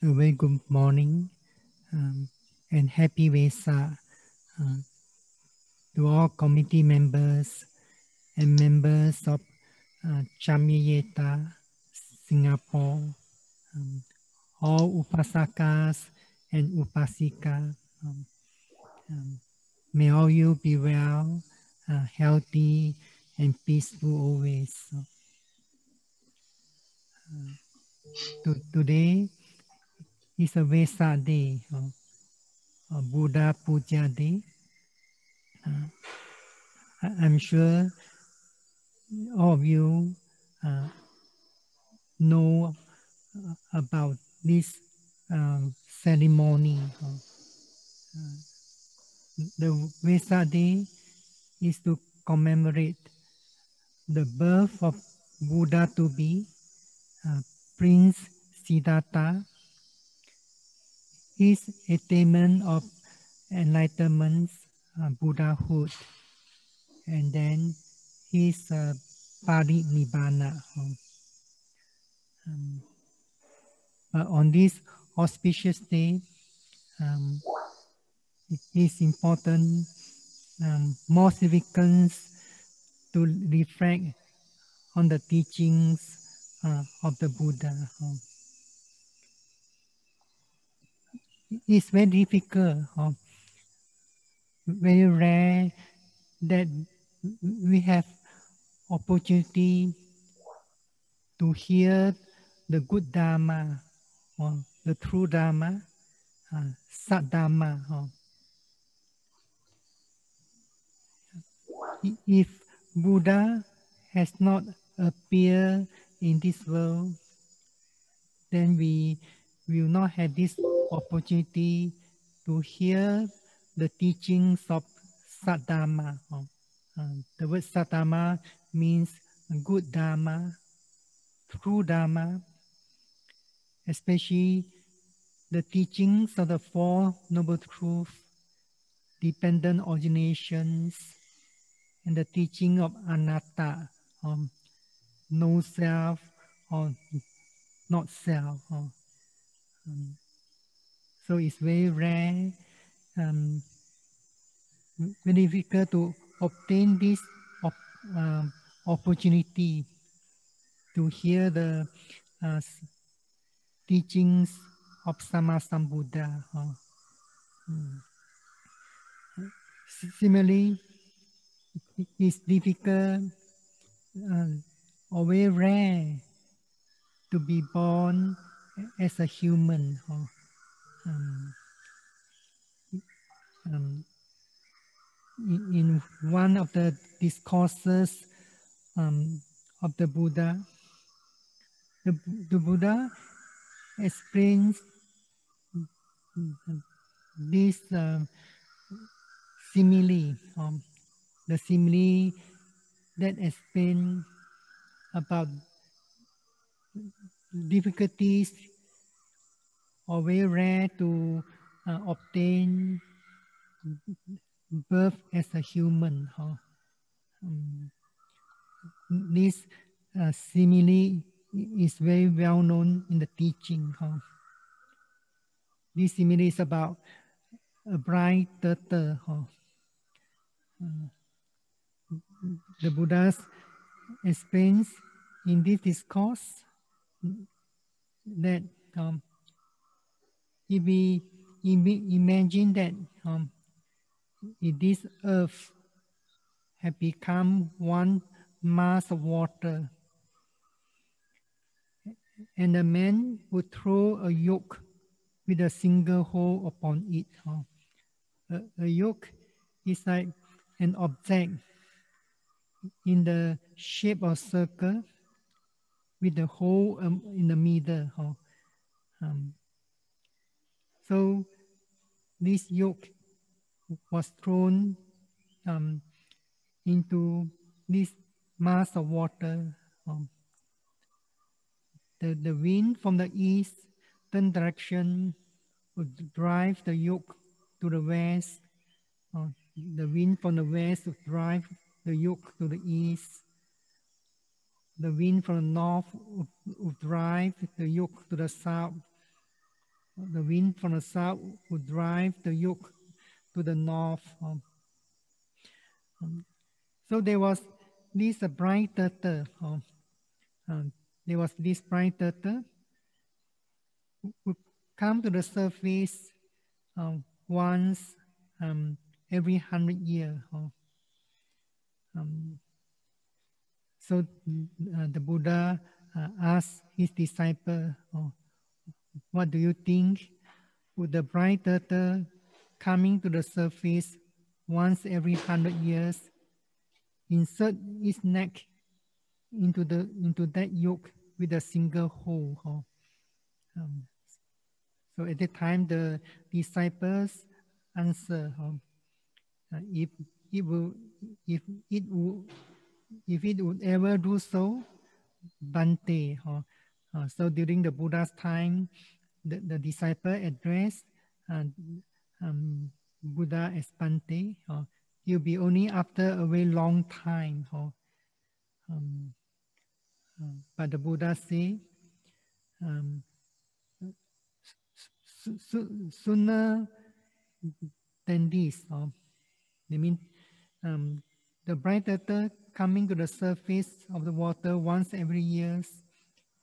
A very good morning and happy Vesak to all committee members and members of Chamiyeta, Singapore, all Upasakas and Upasika. May all you be well, healthy and peaceful always. Today is a Vesak day, Buddha Puja Day. I'm sure all of you know about this ceremony. The Vesak Day is to commemorate the birth of Buddha to be Prince Siddhartha, his attainment of enlightenment, Buddhahood, and then his parinibbana. But on this auspicious day, it is important, more significant to reflect on the teachings of the Buddha. It's very difficult, very rare that we have opportunity to hear the good dhamma or the true dhamma, sat dhamma. If Buddha has not appeared in this world, then we will not have this opportunity to hear the teachings of sat dhamma. The word sat dhamma means good dhamma, true dhamma, especially the teachings of the Four Noble Truths, dependent originations, and the teaching of anatta, no self or not self. So it's very rare, very difficult to obtain this opportunity to hear the teachings of Sammasambuddha. Similarly, it's difficult or very rare to be born as a human. In one of the discourses of the Buddha, the Buddha explains this simile, the simile that explains about difficulties or very rare to obtain birth as a human. This simile is very well known in the teaching. This simile is about a blind turtle. The Buddha explains in this discourse that if we imagine that if this earth had become one mass of water, and a man would throw a yoke with a single hole upon it. A yoke is like an object in the shape of a circle with a hole in the middle. So this yoke was thrown into this mass of water. The wind from the east turn direction would drive the yoke to the west. The wind from the west would drive the yoke to the east. The wind from the north would drive the yoke to the south. the wind from the south would drive the yoke to the north. So there was this bright turtle. There was this bright turtle who come to the surface once every 100 years. So the Buddha asked his disciple, what do you think? Would the bright turtle coming to the surface once every 100 years insert its neck into that yoke with a single hole? So at that time, the disciples answer, if it would ever do so, Bante. So during the Buddha's time, the disciple addressed Buddha as Bante. It will be only after a very long time. But the Buddha said, sooner than this. They mean the bright turtle coming to the surface of the water once every year,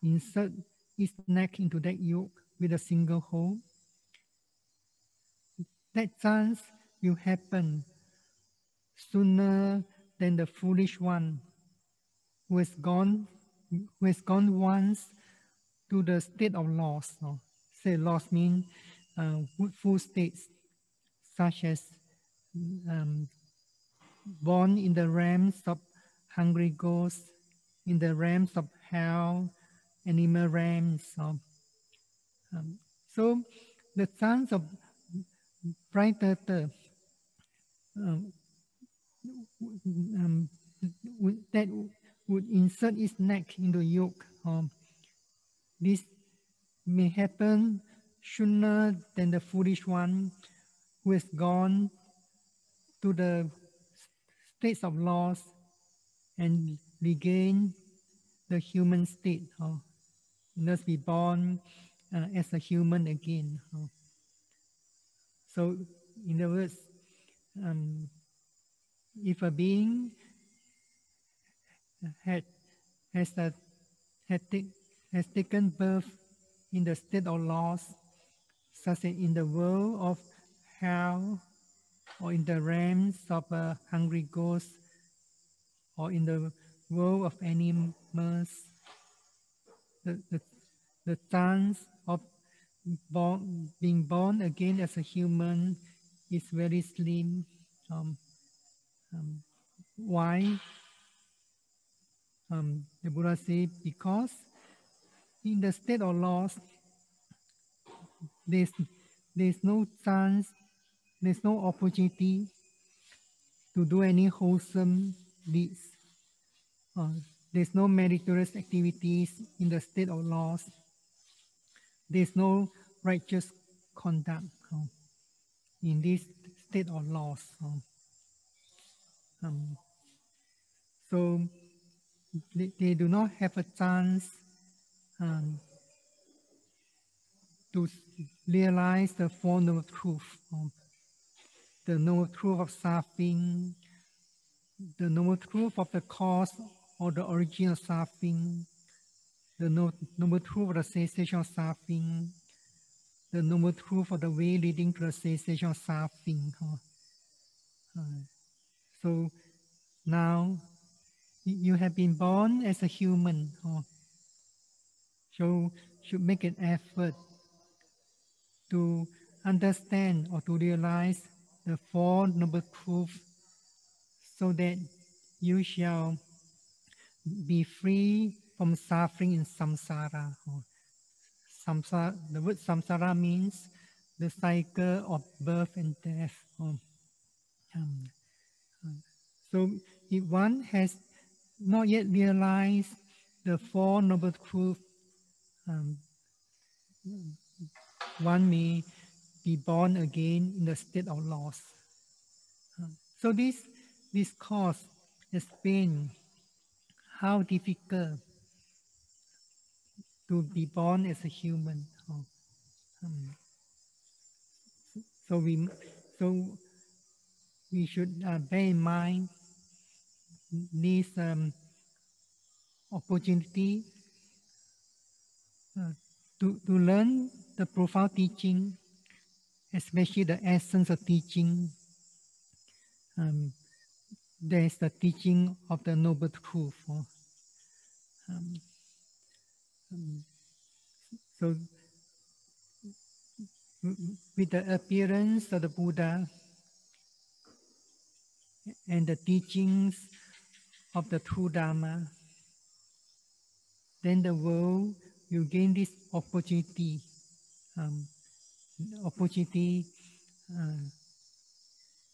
insert its neck into that yoke with a single hole. That chance will happen sooner than the foolish one who has gone once to the state of loss. Say loss means full states, such as born in the realms of hungry ghosts, in the realms of hell, animal realms. So the chance of bright turtle that would insert its neck into yoke. This may happen sooner than the foolish one who has gone to the states of loss and regain the human state. Thus be born as a human again. So, in other words, if a being has taken birth in the state of loss, such as in the world of hell, or in the realms of hungry ghosts, or in the world of animals, the chance of being born again as a human is very slim. Why? The Buddha said, because in the state of loss, there's no chance, there's no opportunity to do any wholesome deeds. There's no meritorious activities in the state of loss. There's no righteous conduct in this state of loss. So they do not have a chance to realize the Four Noble Truths, the Noble Truth of suffering, the Noble Truth of the cause or the origin of suffering, the Noble Truth of the cessation of suffering, the Noble Truth of the way leading to the cessation of suffering. So now you have been born as a human, so should make an effort to understand or to realize the Four Noble Truths so that you shall be free from suffering in samsara. Samsara, the word samsara means the cycle of birth and death. So if one has not yet realized the Four Noble Truths, one may be born again in the state of loss. So this course explains how difficult to be born as a human. So we should bear in mind this opportunity to learn the profound teaching, especially the essence of teaching. There is the teaching of the noble truth. So with the appearance of the Buddha and the teachings of the true Dhamma, then the world will gain this opportunity,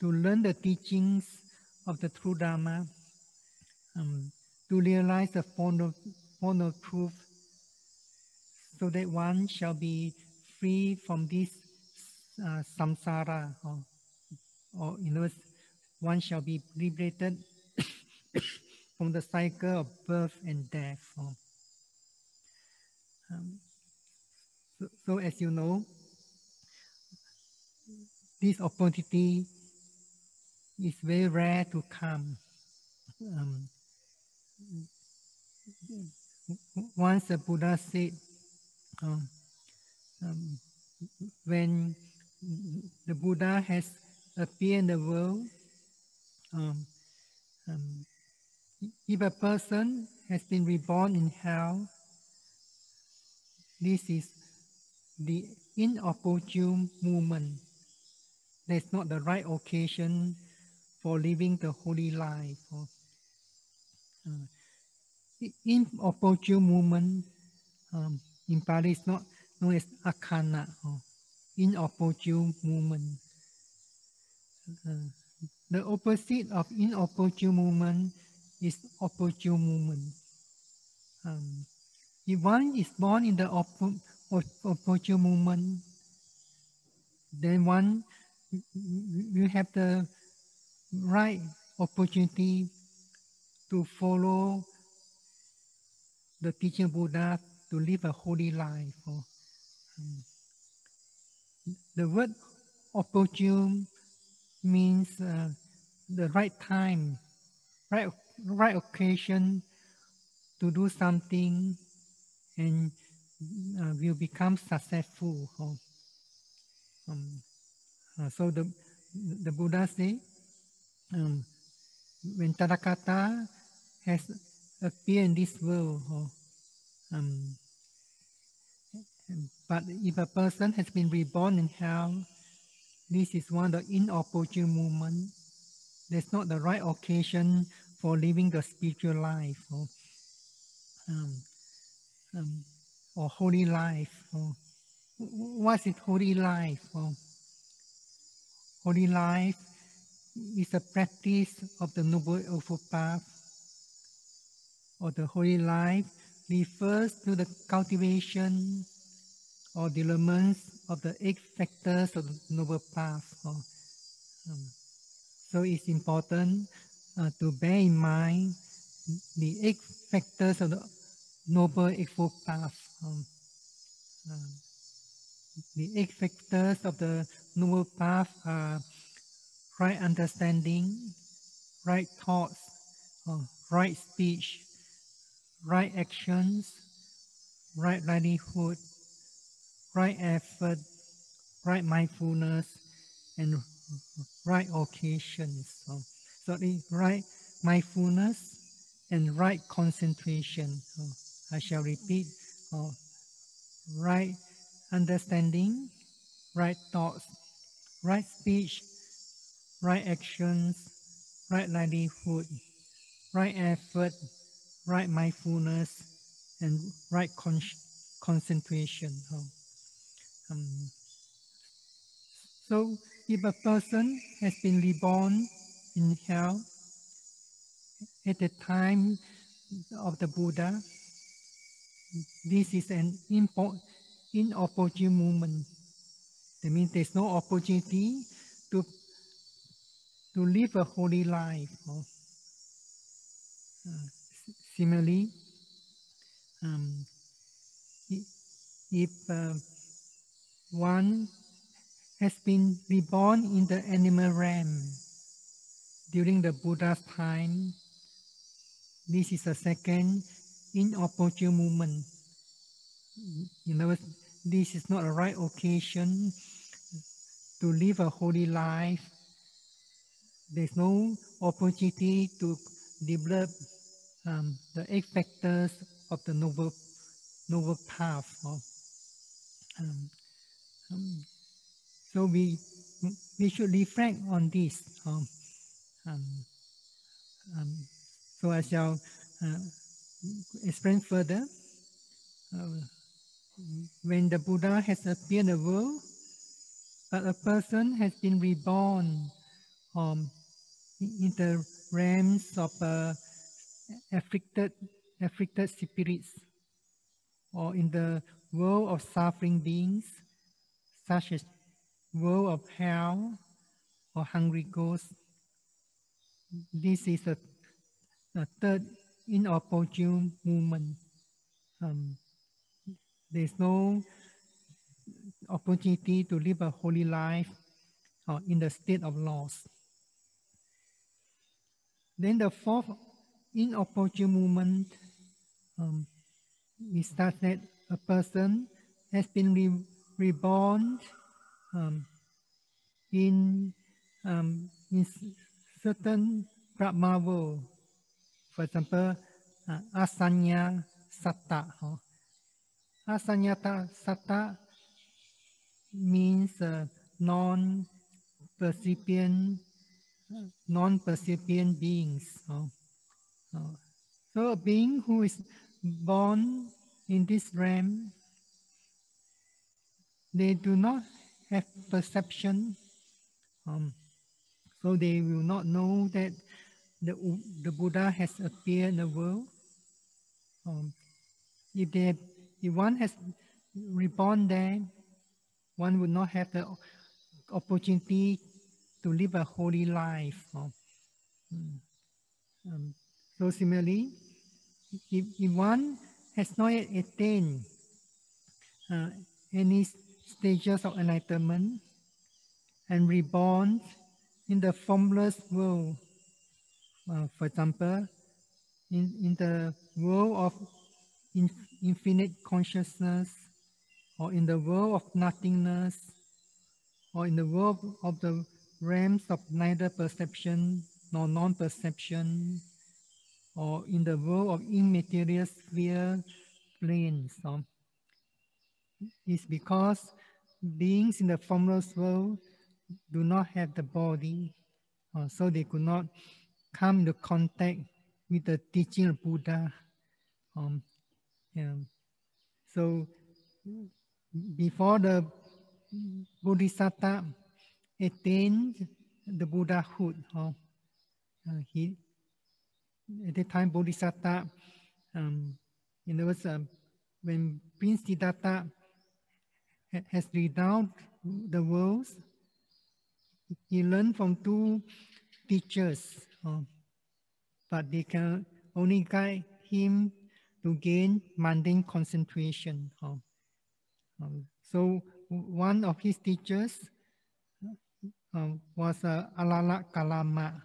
to learn the teachings of the true Dhamma, to realize the form of truth, so that one shall be free from this samsara, or in other words, one shall be liberated from the cycle of birth and death. So as you know, this opportunity is very rare to come. Once the Buddha said, when the Buddha has appeared in the world, if a person has been reborn in hell, this is the inopportune moment. That's not the right occasion for living the holy life. Inopportune moment in Pali is not known as akana, or inopportune moment. The opposite of inopportune moment is opportune moment. If one is born in the opportune moment, then one will have the right opportunity to follow the teaching of Buddha, to live a holy life. The word opportune means the right time, right occasion to do something, and will become successful. So the Buddha say, when Tathagata has appeared in this world, but if a person has been reborn in hell, this is one of the inopportune moments. That's not the right occasion for living the spiritual life, or holy life. What is holy life? Holy life is a practice of the Noble Eightfold Path, or the holy life refers to the cultivation or development of the 8 factors of the Noble Path. So it's important to bear in mind the 8 factors of the Noble Eightfold Path. The 8 factors of the Noble Path are right understanding, right thoughts, right speech, right actions, right livelihood, right effort, right mindfulness, and right occasions. So the right mindfulness and right concentration. I shall repeat. Right understanding, right thoughts, right speech, right actions, right livelihood, right effort, right mindfulness, and right concentration. So if a person has been reborn in hell at the time of the Buddha, this is an inopportune moment. That means there's no opportunity to live a holy life. Similarly, if one has been reborn in the animal realm during the Buddha's time. This is a second inopportune moment. In other words, this is not a right occasion to live a holy life. There's no opportunity to develop the eight factors of the noble path. Um, um, so we should reflect on this. So I shall explain further. When the Buddha has appeared in the world, but a person has been reborn in the realms of afflicted spirits, or in the world of suffering beings, such as world of hell or hungry ghosts. This is a third inopportune movement. There's no opportunity to live a holy life in the state of loss. Then the fourth inopportune movement is that a person has been reborn in certain Brahma world. For example, Asanya Satta. Asanyata Satta means non-percipient beings. So a being who is born in this realm, they do not have perception, so they will not know that the Buddha has appeared in the world. If one has reborn there, one would not have the opportunity to live a holy life. So similarly, if one has not yet attained any stages of enlightenment and reborn in the formless world, for example, in the world of infinite consciousness, or in the world of nothingness, or in the world of the realms of neither perception nor non-perception, or in the world of immaterial sphere planes. It's because beings in the formless world do not have the body, so they could not come into contact with the teaching of Buddha. So before the Bodhisattva attained the Buddhahood, at the time Bodhisattva, in other words, when Prince Siddhartha has renowned the worlds, he learned from two teachers, but they can only guide him to gain mundane concentration. So one of his teachers was Alala Kalama.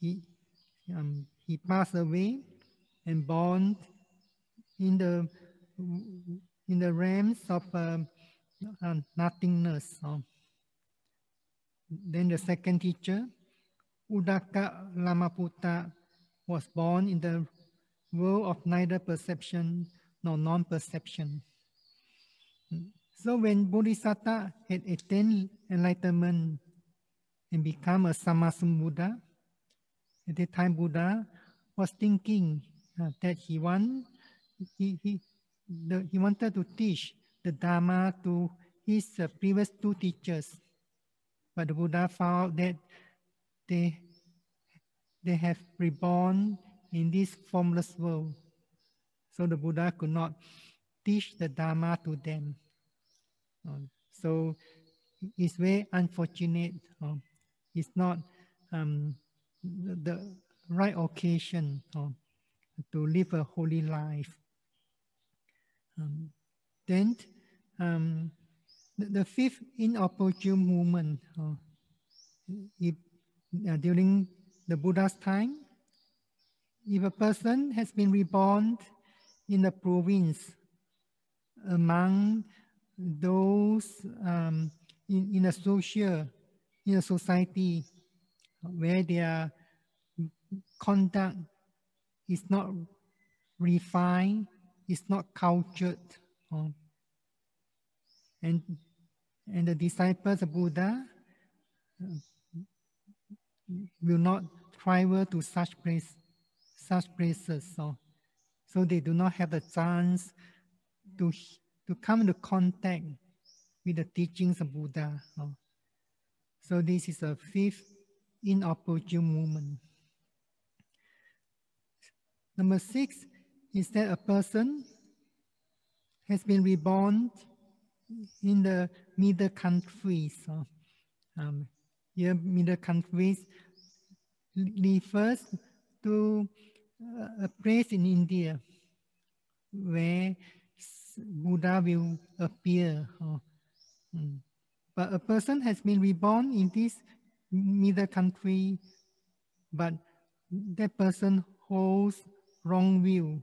He passed away and born in the realms of nothingness. Then the second teacher, Udaka Lamaputta, was born in the world of neither perception nor non-perception. So when Bodhisattva had attained enlightenment and become a Sammasambuddha, at the time Buddha was thinking that he wanted to teach the Dhamma to his previous two teachers. But the Buddha found that they have reborn in this formless world. So the Buddha could not teach the Dhamma to them. So it's very unfortunate. It's not the right occasion to live a holy life. Then The fifth inopportune moment, if, during the Buddha's time, if a person has been reborn in a province among those in a society where their conduct is not refined, is not cultured, and the disciples of Buddha will not travel to such places, so they do not have the chance to come into contact with the teachings of Buddha. So this is a fifth inopportune moment. Number 6 is that a person has been reborn in the middle countries. Here, middle countries refers to a place in India where Buddha will appear. But a person has been reborn in this middle country, but that person holds wrong view.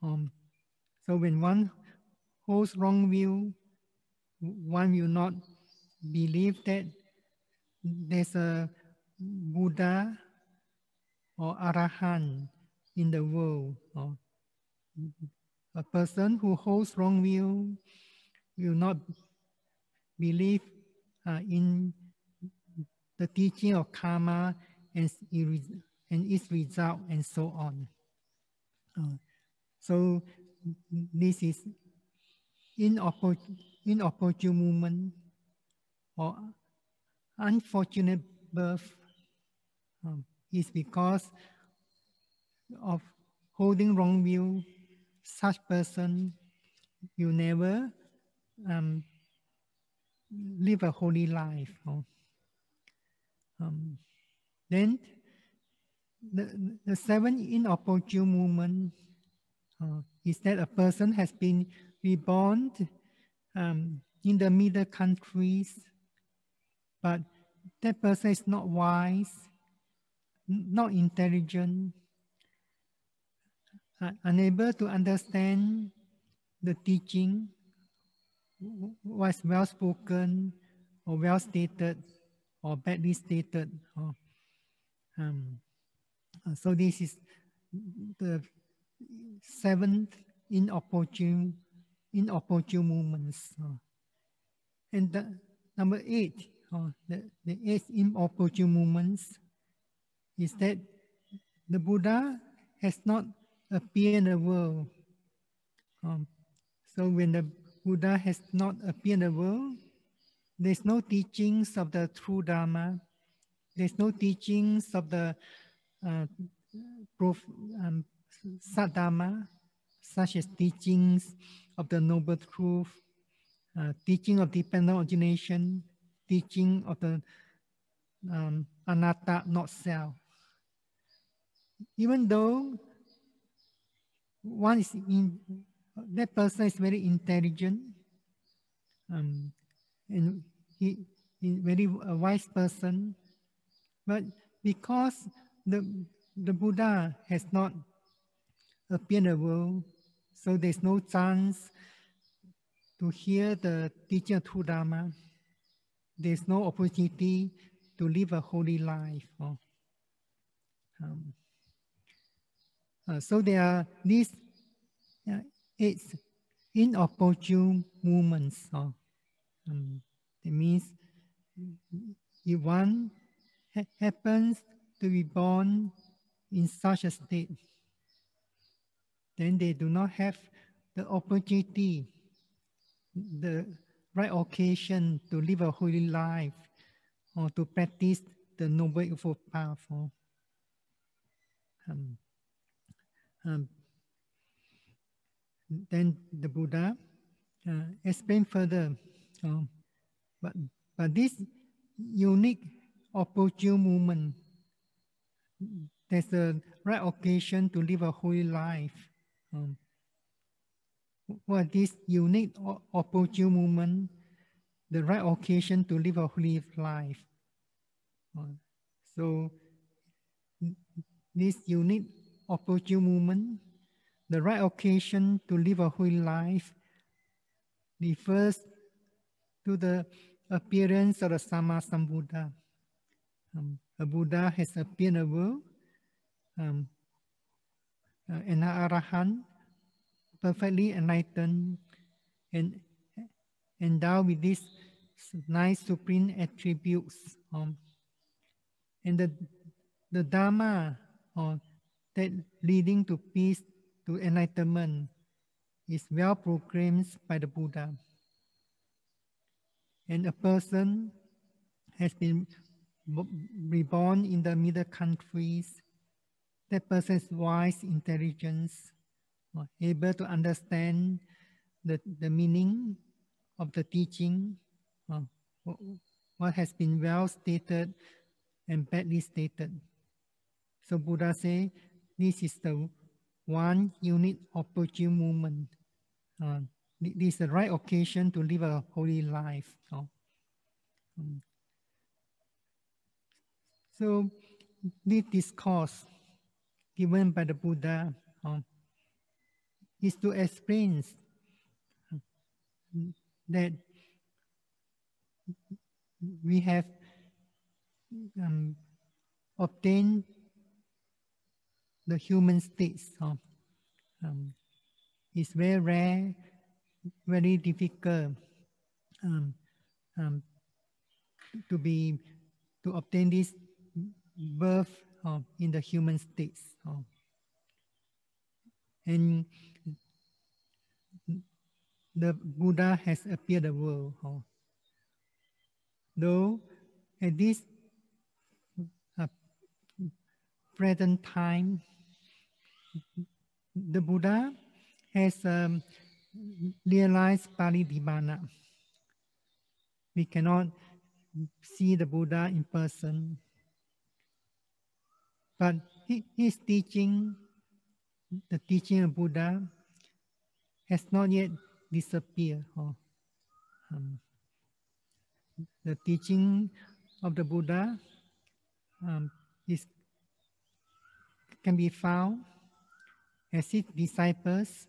So when one holds wrong view, one will not believe that there's a Buddha or Arahant in the world. A person who holds wrong view will not believe in the teaching of karma and its result and so on. So this is inopportune moment or unfortunate birth is because of holding wrong view. Such person will never live a holy life. Then the seventh inopportune moment is that a person has been reborn in the middle countries, but that person is not wise, not intelligent, unable to understand the teaching, was well spoken or well stated or badly stated. So this is the seventh inopportune moments. And number 8, the 8th inopportune moments is that the Buddha has not appeared in the world. So when the Buddha has not appeared in the world, there's no teachings of the true Dhamma. There's no teachings of the Saddhamma, such as teachings of the Noble Truth, teaching of dependent origination, teaching of the anatta, not self. Even though that person is very intelligent, and he is very wise person, but because the Buddha has not appeared in the world, so there's no chance to hear the teaching of true Dhamma. There's no opportunity to live a holy life. So there are these 8 inopportune moments. That means if one happens to be born in such a state, then they do not have the opportunity, the right occasion to live a holy life or to practice the Noble Eightfold Path. Then the Buddha explained further, but this unique opportune moment, there's the right occasion to live a holy life. What this unique opportune moment the right occasion to live a holy life. So this unique opportune moment, the right occasion to live a holy life, refers to the appearance of the Sama Sambuddha. A Buddha has appeared in the world, an Arahant, perfectly enlightened and endowed with these nine supreme attributes. And the dhamma that leading to peace, to enlightenment, is well proclaimed by the Buddha. And a person has been reborn in the middle countries. That person is wise, intelligence, able to understand the meaning of the teaching, what has been well stated and badly stated. So Buddha say, this is the one unique opportune moment. This is the right occasion to live a holy life. So this discourse given by the Buddha is to explain that we have obtained the human states. It's very rare, very difficult to obtain this birth in the human states. And the Buddha has appeared the world. Though at this present time, the Buddha has realized Paridhimana. We cannot see the Buddha in person, but his teaching, the teaching of Buddha, has not yet disappeared. The teaching of the Buddha can be found as his disciples,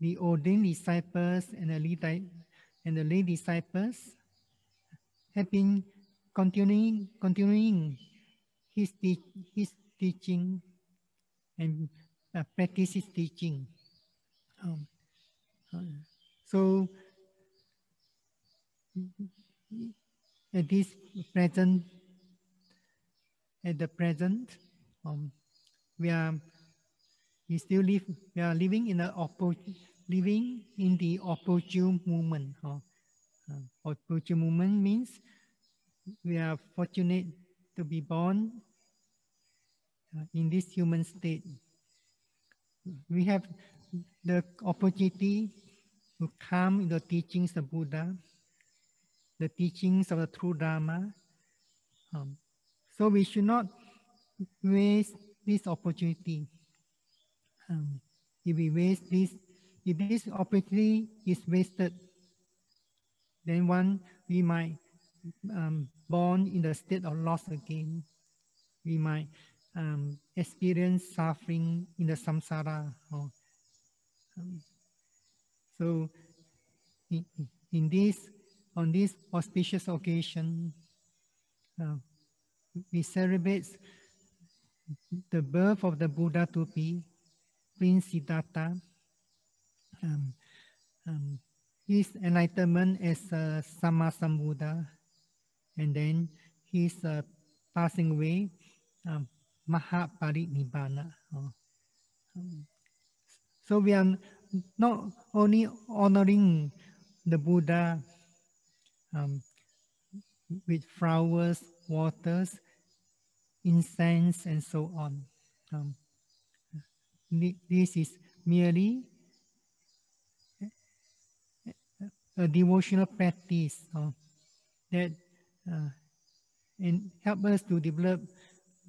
the ordained disciples and the lay disciples have been continuing his teaching and practice his teaching. So at the present, we are living in the opportune moment. Opportune moment means we are fortunate to be born in this human state. We have the opportunity to come in the teachings of Buddha, the teachings of the true Dhamma. So we should not waste this opportunity. If this opportunity is wasted, then we might born in the state of loss again. We might experience suffering in the samsara. So on this auspicious occasion, we celebrate the birth of the Buddha to be Prince Siddhartha, his enlightenment as Sama Sambuddha, and then his passing away, Mahaparinibbana. So we are not only honoring the Buddha with flowers, waters, incense, and so on. This is merely a devotional practice that and help us to develop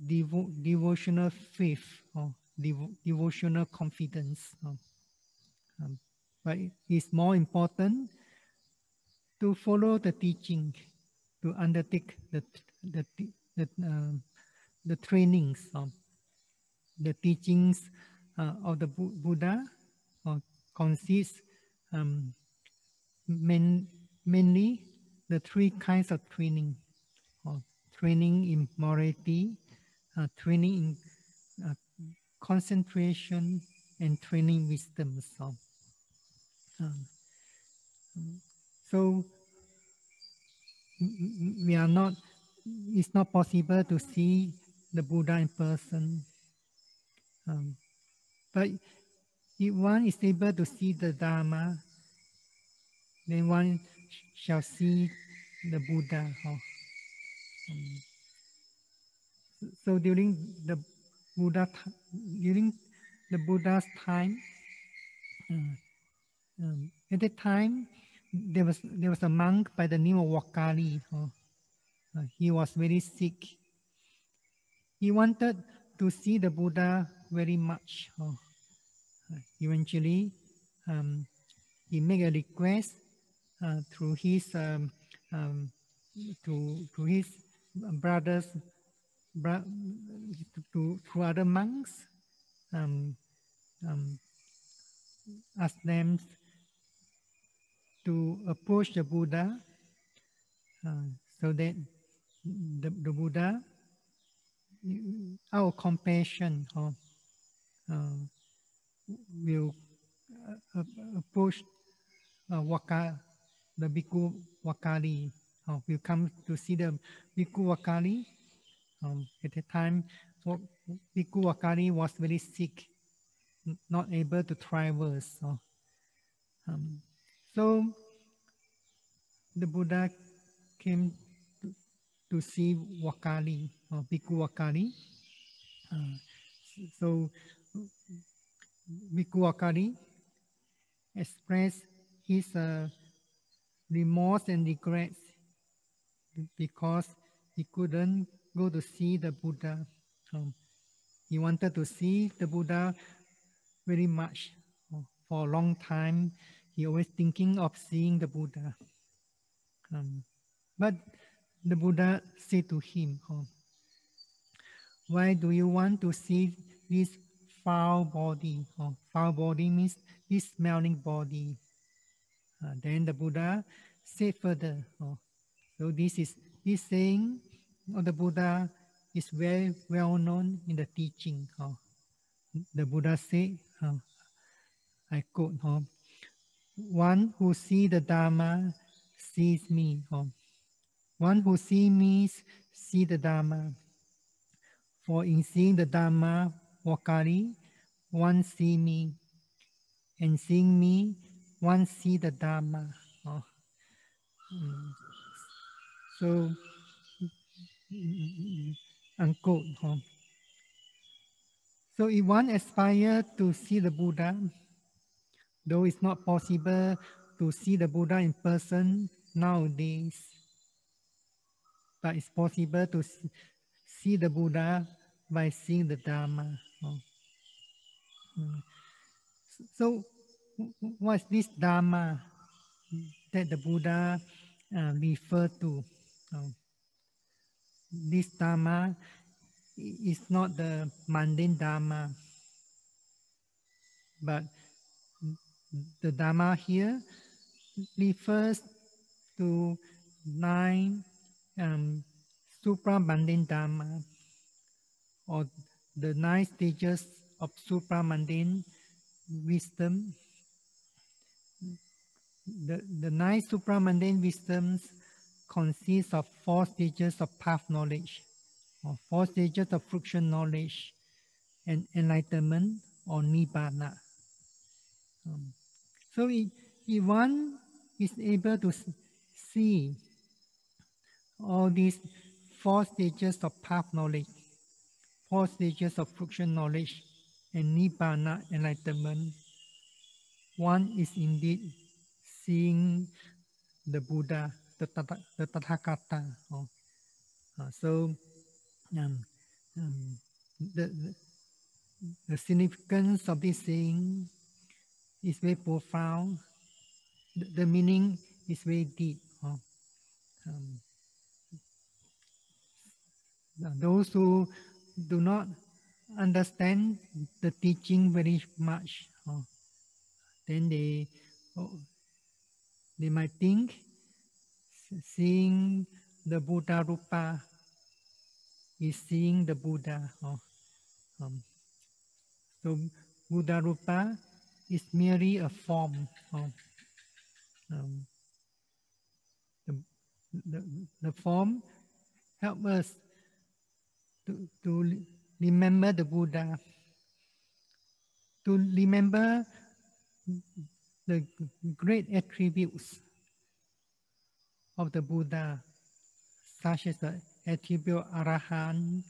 devotional faith or devotional confidence. But it's more important to follow the teaching, to undertake the, the, uh, the trainings of the teachings of the Buddha consists mainly the three kinds of training: training in morality, training in concentration, and training wisdom. So we are not. It's not possible to see the Buddha in person, but if one is able to see the Dhamma, then one shall see the Buddha. So during the during the Buddha's time, at that time there was a monk by the name of Wakali. He was very sick. He wanted to see the Buddha very much. Eventually, he made a request through his to his brothers, to other monks, asked them to approach the Buddha so that the Buddha, out of compassion, will approach the Bhikkhu Wakali, will come to see the Bhikkhu Wakali. At the time, Bhikkhu Wakali was very sick, not able to travel. So the Buddha came to see Wakali, Bhikkhu Wakali. So Bhikkhu Wakali expressed his remorse and regrets because he couldn't go to see the Buddha. He wanted to see the Buddha very much. For a long time, he always thinking of seeing the Buddha. But the Buddha said to him, why do you want to see this foul body? Foul body means this smelling body. Then the Buddha said further. So this saying of the Buddha is very well known in the teaching. The Buddha said, I quote, one who sees the Dhamma sees me. One who sees me sees the Dhamma. For in seeing the Dhamma, Wakali, one sees me. And seeing me, one sees the Dhamma. So, unquote. So if one aspires to see the Buddha, though it's not possible to see the Buddha in person nowadays, but it's possible to see the Buddha by seeing the Dhamma. So what's this Dhamma that the Buddha referred to? This Dhamma is not the mundane Dhamma, but the Dhamma here refers to 9 supra-mundane Dhamma, or the 9 stages of supra-mundane wisdom. The 9 supra-mundane wisdoms consist of 4 stages of path knowledge, or 4 stages of fruition knowledge, and enlightenment or nibbana. So if one is able to see all these 4 stages of path knowledge, 4 stages of fruition knowledge, and nibbana, enlightenment, one is indeed seeing the Buddha, the Tathagata. So the significance of this saying is very profound. The meaning is very deep. Um, those who do not understand the teaching very much, then oh, they might think seeing the Buddha Rupa is seeing the Buddha. Um, so Buddha Rupa is merely a form. Um, the, the form help us to remember the Buddha, to remember the great attributes of the Buddha, such as the attribute Arahant,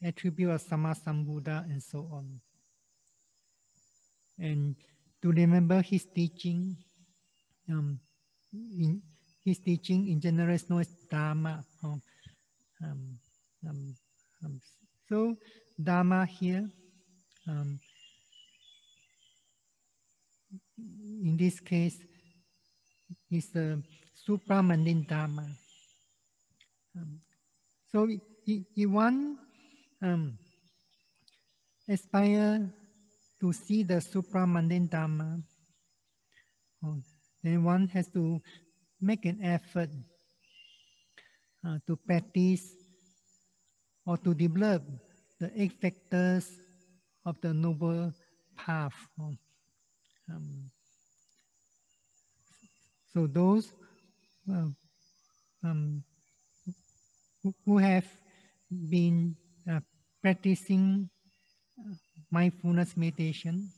attribute of Sammasambuddha, and so on. And to remember his teaching, his teaching in general is known as dhamma. Um, um, so dhamma here, in this case, is the supramundane dhamma. So if one aspire to see the supramundane dhamma, then one has to make an effort to practice or to develop the 8 factors of the noble path. So those who have been practicing mindfulness meditation,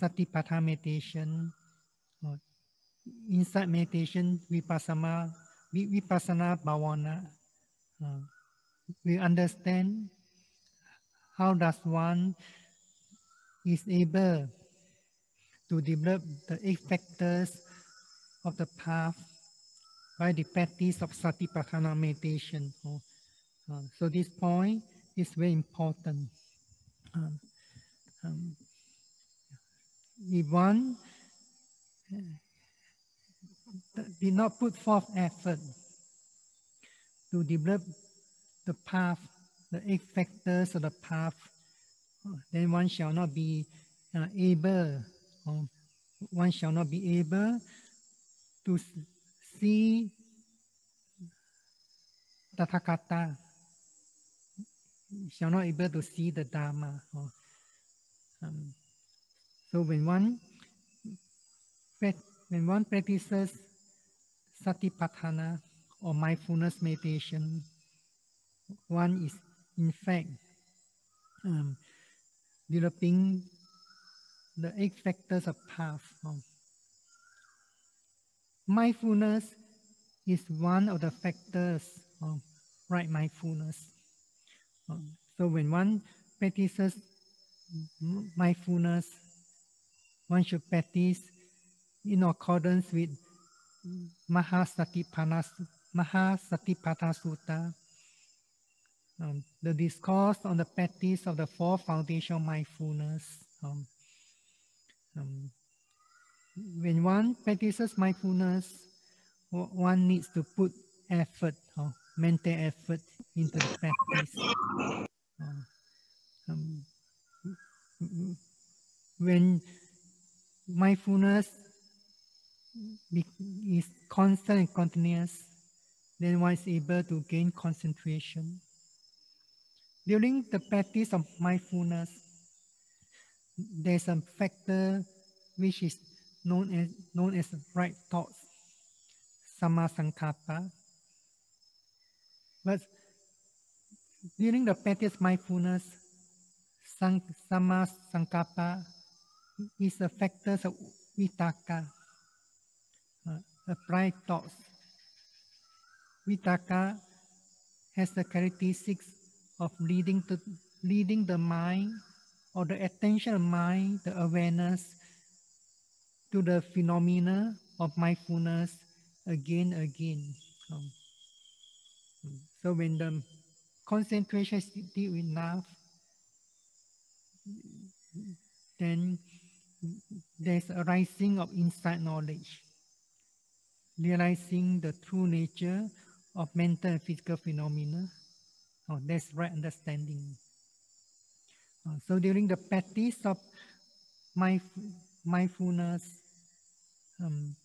satipatthana meditation, insight meditation, vipassana bhavana, we understand how does one is able to develop the 8 factors of the path by the practice of satipatthana meditation. So this point is very important. If one did not put forth effort to develop the path, the 8 factors of the path, then one shall not be able to see Tathagata, shall not able to see the Dharma. So when one practices satipatthana or mindfulness meditation, one is in fact developing the 8 factors of path. Mindfulness is one of the factors of right mindfulness. So when one practices mindfulness, one should practice in accordance with Mahasatipatthana Sutta, the discourse on the practice of the 4 foundational mindfulness. When one practices mindfulness, one needs to put effort, mental effort into the practice. When mindfulness is constant and continuous, then one is able to gain concentration. During the practice of mindfulness, there's a factor which is known as right thoughts, samma sankappa. But during the practice mindfulness, samma sankappa is a factor of vitaka, applied thoughts. Vitaka has the characteristics of leading the mind or the attention of mind, the awareness to the phenomena of mindfulness again. So when the concentration is deep enough, then there's a rising of insight knowledge. realizing the true nature of mental and physical phenomena. Oh, that's right understanding. So during the practice of mindfulness, um,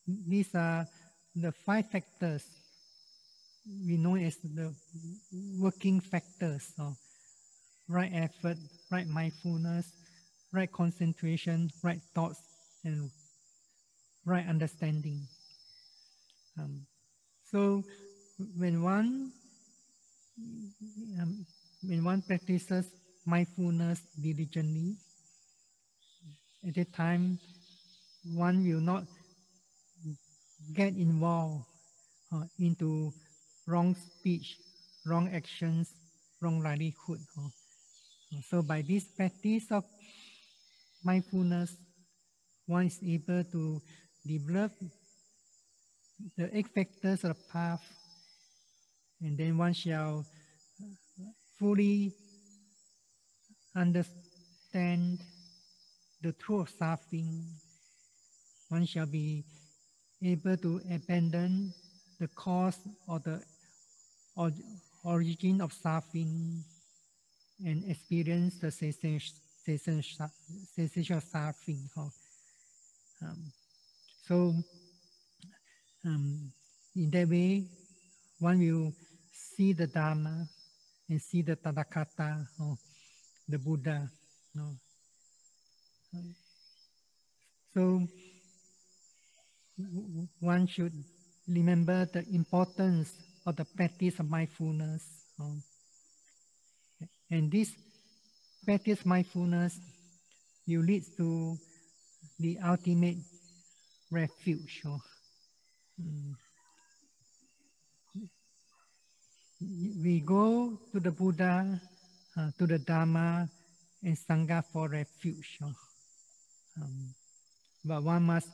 these are the 5 factors we know as the working factors of right effort, right mindfulness, right concentration, right thoughts, and right understanding. So when one practices mindfulness diligently, at that time one will not get involved into wrong speech, wrong actions, wrong livelihood. So by this practice of mindfulness, one is able to develop the 8 factors of the path, and then one shall fully understand the truth of suffering. One shall be able to abandon the cause or the origin of suffering and experience the cessation of suffering. So in that way, one will see the Dhamma and see the Tathagata, the Buddha. So one should remember the importance of the practice of mindfulness. And this practice mindfulness will lead to the ultimate refuge. We go to the Buddha, to the Dhamma, and Sangha for refuge. But one must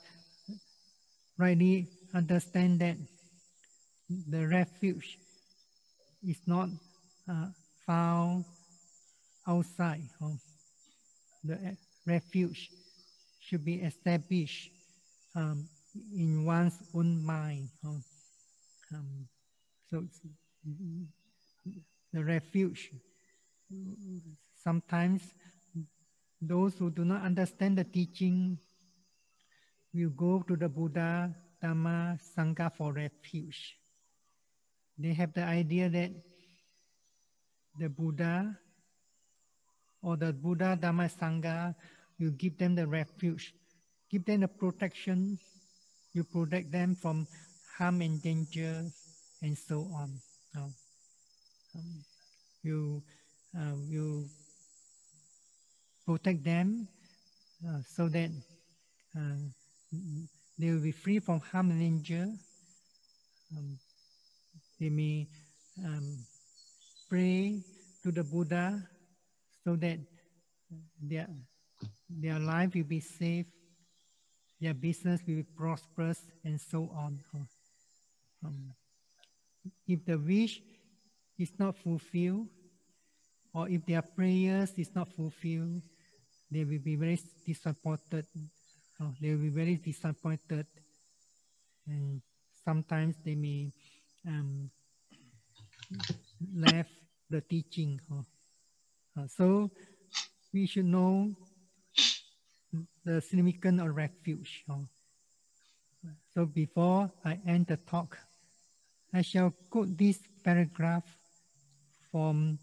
rightly understand that the refuge is not found outside. The refuge should be established in one's own mind. So the refuge, sometimes those who do not understand the teaching will go to the Buddha, Dhamma, Sangha for refuge. They have the idea that the Buddha or the Buddha, Dhamma, Sangha will give them the refuge, give them the protection, you protect them from harm and danger, and so on. You protect them so that they will be free from harm and danger. They may pray to the Buddha so that their life will be safe, their business will be prosperous, and so on. If the wish is not fulfilled, or if their prayers is not fulfilled, they will be very disappointed. They will be very disappointed, and sometimes they may left the teaching. So we should know the significance of refuge. So before I end the talk, I shall quote this paragraph from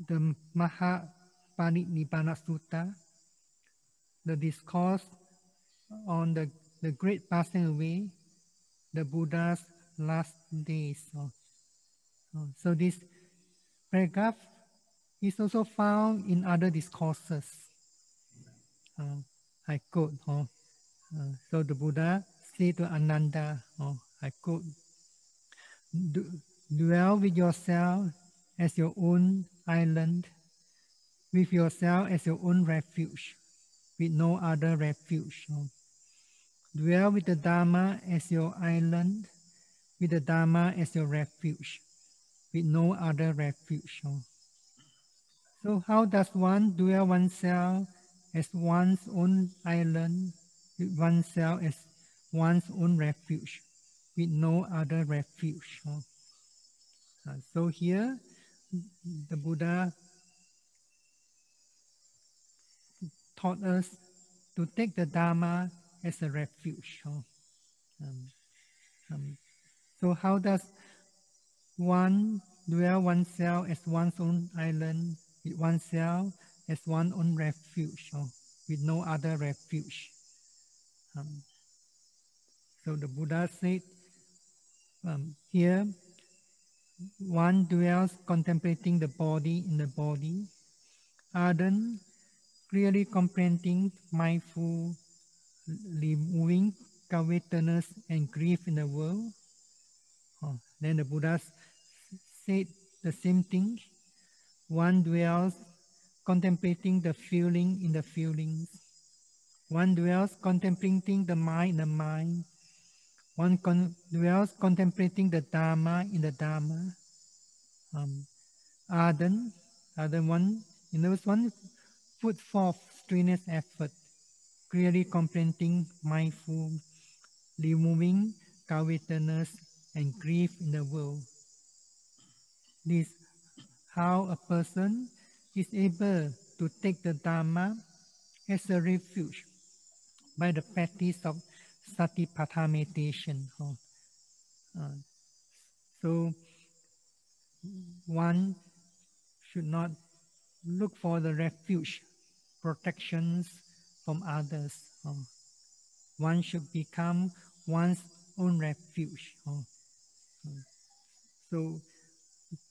the Mahaparinibbana Sutta, the discourse on the great passing away, the Buddha's last days. So this paragraph is also found in other discourses. I quote, so the Buddha said to Ananda, I quote, dwell with yourself as your own island, with yourself as your own refuge, with no other refuge. Dwell with the Dhamma as your island, with the Dhamma as your refuge, with no other refuge. So how does one dwell oneself as one's own island, with oneself as one's own refuge, with no other refuge. So here, the Buddha taught us to take the Dhamma as a refuge. So how does one dwell oneself as one's own island, with oneself as one's own refuge, with no other refuge? So the Buddha said here, one dwells contemplating the body in the body, ardent, clearly comprehending, mindful, removing covetousness and grief in the world. Then the Buddha said the same thing. One dwells contemplating the feeling in the feelings. One dwells contemplating the mind in the mind. One dwells contemplating the Dhamma in the Dhamma. Ardent one, in other words, one put forth strenuous effort, clearly comprehending, mindful, removing covetousness and grief in the world. This how a person is able to take the Dhamma as a refuge by the practice of Satipatthana meditation. So one should not look for the refuge, protections from others. One should become one's own refuge. So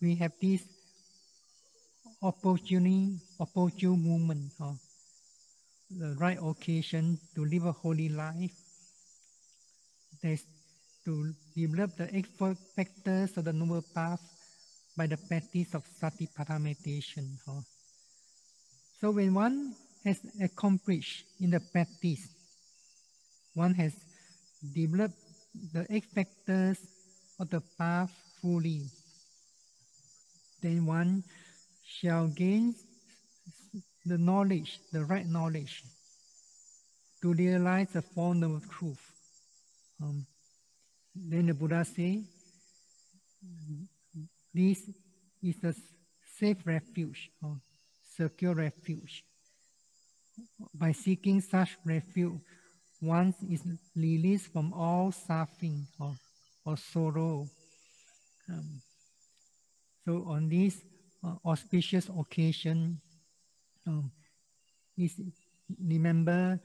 we have this opportune moment, the right occasion to live a holy life. There's to develop the 8 factors of the Noble Path by the practice of Satipatthana meditation. So when one has accomplished in the practice, one has developed the 8 factors of the path fully, then one shall gain the knowledge, the right knowledge, to realize the Four Noble Truths. Then the Buddha say, this is a safe refuge, secure refuge. By seeking such refuge, one is released from all suffering or sorrow. So on this auspicious occasion, remember,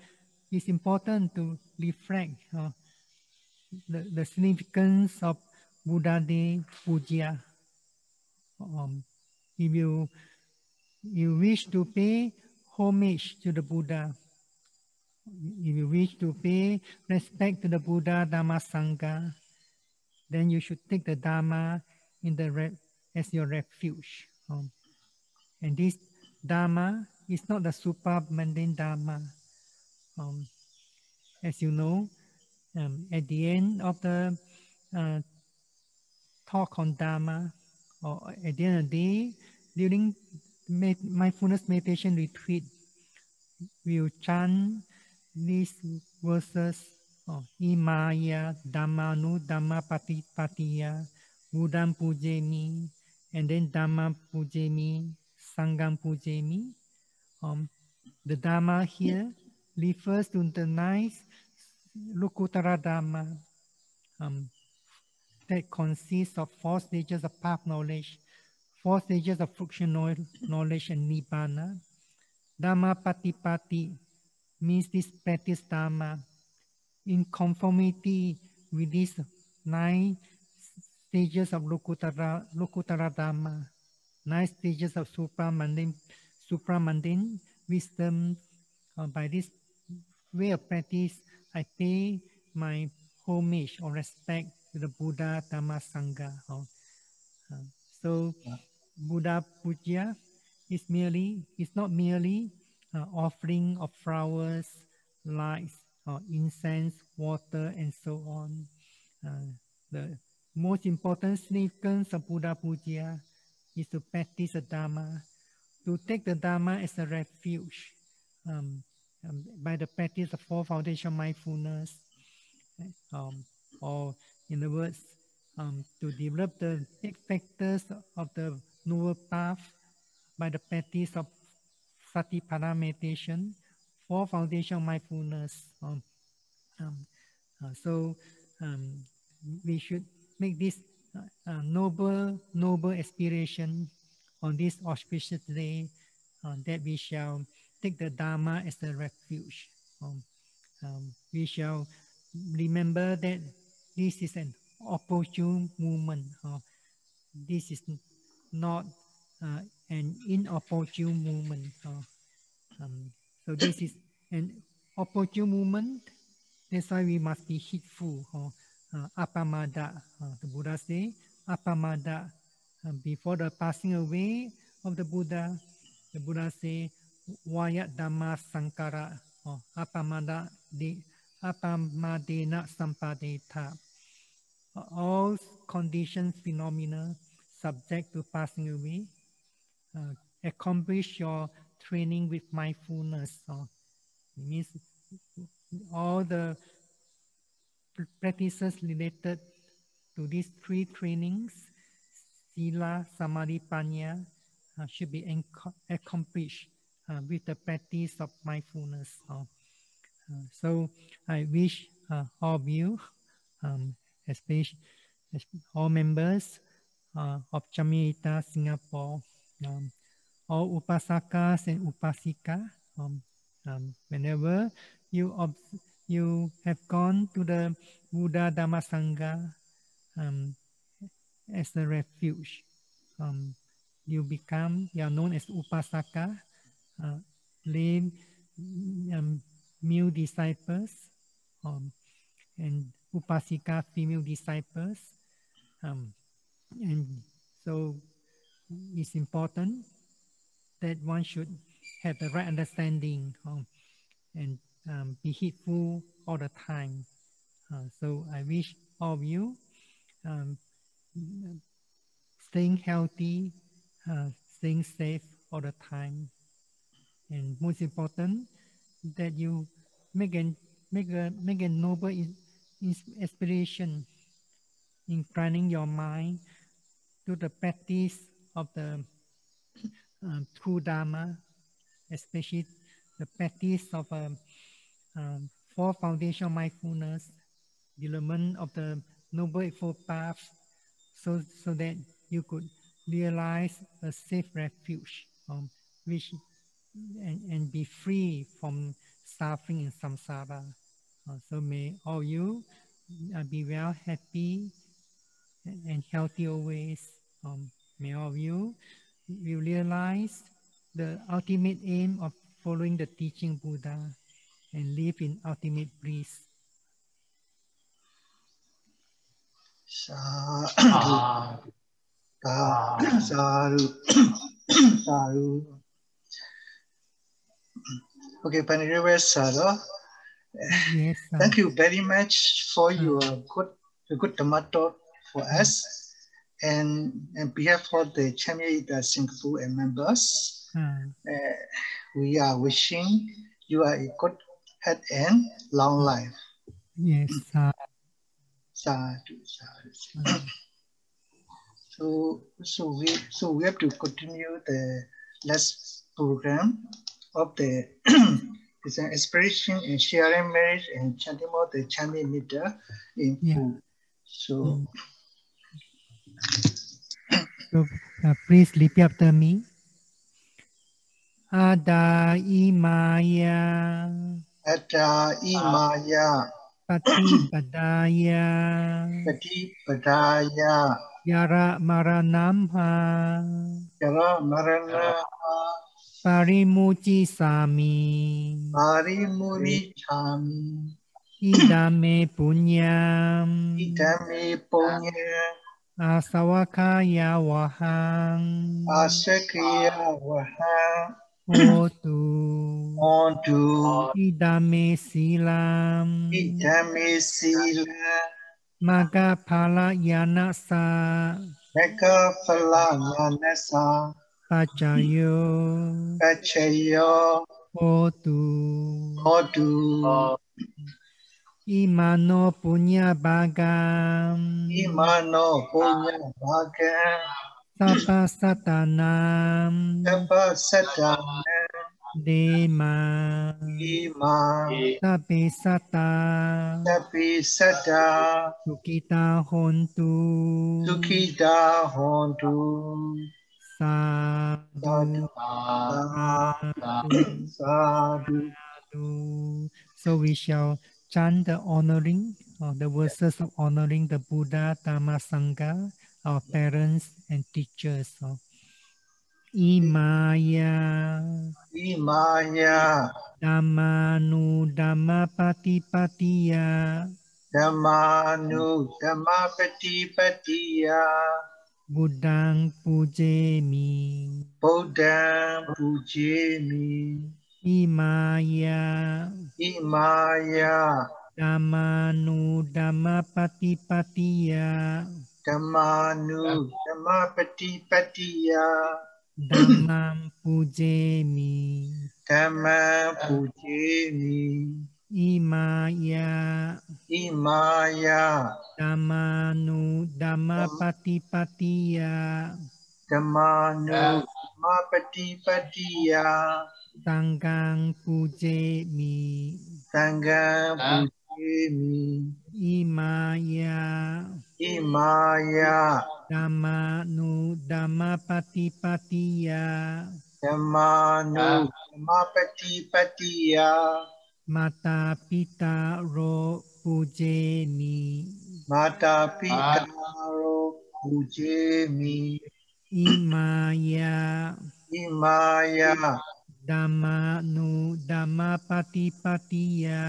it's important to reflect the significance of Buddha Day Puja. If you wish to pay homage to the Buddha, if you wish to pay respect to the Buddha, Dhamma, Sangha, then you should take the Dhamma as your refuge. And this Dhamma is not the supra-mundane Dhamma. As you know, at the end of the talk on Dhamma, or at the end of the day, during mindfulness meditation retreat, we will chant these verses, Imaya Dhammanu Dhamma Patiya Buddham Pujemi, and then Dhamma Pujemi, Sangham Pujemi. The Dhamma here refers to the 9 Lokuttara Dhamma that consists of 4 stages of path knowledge, 4 stages of fruitional knowledge and Nibbana. Dhamma Patipati means this practice Dhamma in conformity with these 9 stages of Lokuttara Dhamma, 9 stages of supra-mundane wisdom. By this way of practice, I pay my homage or respect to the Buddha, Dhamma, Sangha. So Buddha Puja is not merely offering of flowers, lights, incense, water, and so on. The most important significance of Buddha Puja is to practice the Dhamma, to take the Dhamma as a refuge by the practice of 4 foundation mindfulness, or in other words, to develop the 8 factors of the noble path by the practice of Satipatthana meditation, 4 foundation mindfulness. Um, so we should make this noble aspiration on this auspicious day that we shall take the Dhamma as a refuge. We shall remember that this is an opportune movement. This is not an inopportune movement. So this is an opportune movement. That's why we must be heedful. Apamada, the Buddha say, apamada. Before the passing away of the Buddha say, Vayat Dhamma Sankara, apamada de apamadena sampadeta. All conditions, phenomena subject to passing away. Accomplish your training with mindfulness. It means all the practices related to these 3 trainings, Sila, Samadhi, Panya, should be accomplished with the practice of mindfulness. So I wish all of you, especially all members of Chamiyita Singapore, all upasakas and upasika, whenever you have gone to the Buddha Dhamma Sangha as a refuge, you are known as upasaka, lay male disciples, and upasika, female disciples. And so it's important that one should have the right understanding and be heedful all the time. So I wish all of you staying healthy, staying safe all the time. And most important, that you make a noble inspiration, inclining your mind to the practice of the true Dhamma, especially the practice of 4 foundation mindfulness, development of the Noble Eightfold Path, so that you could realize a safe refuge, and be free from suffering in samsara. So may all you be well, happy, and healthy always. May all of you will realize the ultimate aim of following the teaching Buddha and live in ultimate bliss. Sadhu. Sadhu. Sadhu. Okay, Paniriva Sadhu. Yes, thank you very much for your good Dhamma talk for us. And on behalf of the Chamiyita Singapore and members, we are wishing you a good health and long life. Yes. Sadhu, sadhu. So we have to continue the last program of the inspiration and sharing marriage and chanting more the Chinese meter in full. So please repeat after me. Ada imaya. Ada imaya. Pati badaya. Pati badaya. Yara maranamha. Yara maranamha. Parimuci sami. Parimuci sami. Idame punyam. Idame punyam. Asawakaya wahang. Asakaya wahang. Otu. Idame silam. Idame silam. Maga pala yanasa. Maga pala yanasa. Pacayo. Pacayo. Otu. Imano punya bagam. Imano punya bhagam. Sapa satanam. Sapa satanam. Dema. Ima. Sape sata. Tapi sada. Sukita hontu. Sukita hontu. Sadhu. Sadhu. Sadhu. Sadhu. So we shall chant the honoring of the verses of honoring the Buddha, Dhamma, Sangha, our parents and teachers. So, Imaya Imaya. Dhammanu Dhamma Patipatiya Dhammanu Dhammapati Patiya. Buddhang Pujemi. Buddham Pujemi. Imaya Imaya. Dhammanu Dhamma Patipatiya Dhammanu Dhammapati Patiya. Dhammam Pujemi. Dhamma Pujemi. Imaya Imaya. Dhammanu Dhamma Patipatiya Dhammanu Dhammapati Patiya. Sanghang Pujemi. Sangha Pujemi. Imaya Imaya. Dhammanu Dhamma Patipatiya Dhammanu Dhammapati Patiya. Mata Pita Ro Pujemi. Mata Pita Pujemi. Imaya Imaya. Dhammanu Dhamma Patipatiya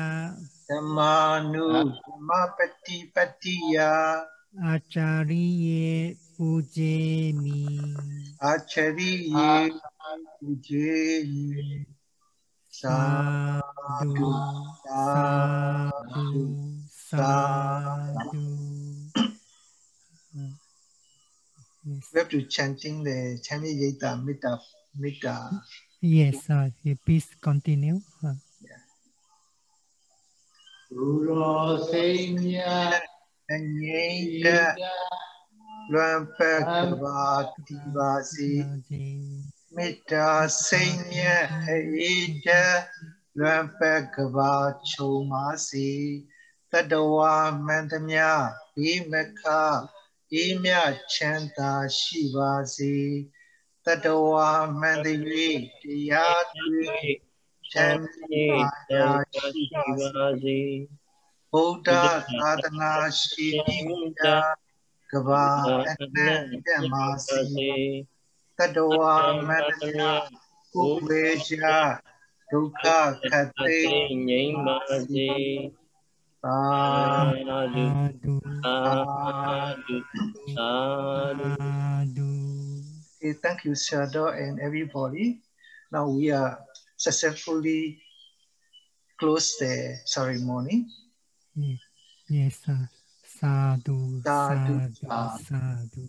Dhammanu Dhammapati Patiya. Acariye Pujemi. Acariye Pujemi. Sadhu, sadhu, sadhu. Yes. We have to chanting the Chinese Yeta Mita. Yes, please continue. Guru Senya Anyeta Lampakavati Vasi Mita Senya Ayeta Lampakavachomasi Tadawa Mantamya Imeka Imya Chanta Shivasi Tadawa Mandavi Tiyatri Chanmaya Shivasi Buddha Sadhana Shivya Gava Anandamasi Tadawa Mananya Ukveja Dukha Kate Masi Sadhu, Sadhu, sadhu. Okay, thank you, Shadow and everybody. Now we are successfully close the ceremony. Yes, sadhu, Sadhu. sadhu, sadhu.